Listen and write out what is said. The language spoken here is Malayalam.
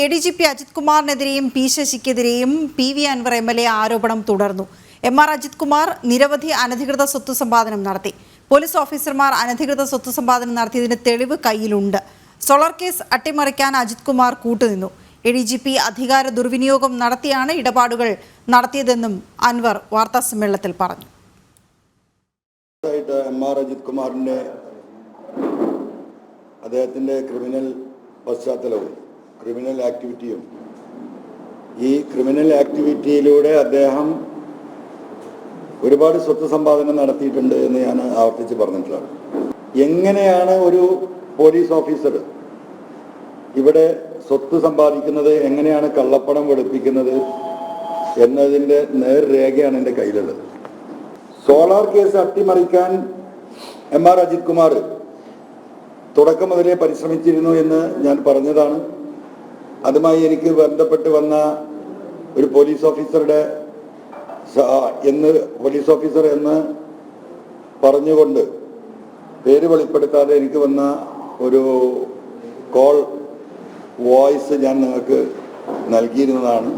ADGP അജിത് കുമാറിനെതിരെയും പി ശശിക്കെതിരെയും PV അൻവർ MLA ആരോപണം തുടർന്നു. MR അജിത് കുമാർ നിരവധി അനധികൃത സ്വത്ത് സമ്പാദനം നടത്തി. പോലീസ് ഓഫീസർമാർ അനധികൃത സ്വത്ത് സമ്പാദനം നടത്തിയതിന് തെളിവ് കയ്യിലുണ്ട്. സോളാർ കേസ് അട്ടിമറിക്കാൻ അജിത് കുമാർ കൂട്ടുനിന്നു. ADGP അധികാര ദുർവിനിയോഗം നടത്തിയാണ് ഇടപാടുകൾ നടത്തിയതെന്നും അൻവർ വാർത്താസമ്മേളനത്തിൽ പറഞ്ഞു. MR അജിത് കുമാറിന്റെ അദ്ദേഹത്തിന്റെ ക്രിമിനൽ പശ്ചാത്തലവും ക്രിമിനൽ ആക്ടിവിറ്റിയും ഈ ക്രിമിനൽ ആക്ടിവിറ്റിയിലൂടെ അദ്ദേഹം ഒരുപാട് സ്വത്ത് സമ്പാദനം നടത്തിയിട്ടുണ്ട് എന്ന് ഞാൻ ആവർത്തിച്ച് പറഞ്ഞിട്ടുള്ളതാണ്. എങ്ങനെയാണ് ഒരു പോലീസ് ഓഫീസർ ഇവിടെ സ്വത്ത് സമ്പാദിക്കുന്നത്, എങ്ങനെയാണ് കള്ളപ്പണം വെളുപ്പിക്കുന്നത് എന്നതിൻ്റെ നേർരേഖയാണ് എൻ്റെ കയ്യിലുള്ളത്. സോളാർ കേസ് അട്ടിമറിക്കാൻ MR അജിത് കുമാർ തുടക്കം മുതലേ പരിശ്രമിച്ചിരുന്നു എന്ന് ഞാൻ പറഞ്ഞതാണ്. അതുമായി എനിക്ക് ബന്ധപ്പെട്ട് വന്ന ഒരു പോലീസ് ഓഫീസർ എന്ന് പറഞ്ഞുകൊണ്ട് പേര് വെളിപ്പെടുത്താതെ എനിക്ക് വന്ന ഒരു കോൾ വോയിസ് ഞാൻ നിങ്ങൾക്ക് നൽകിയിരുന്നതാണ്.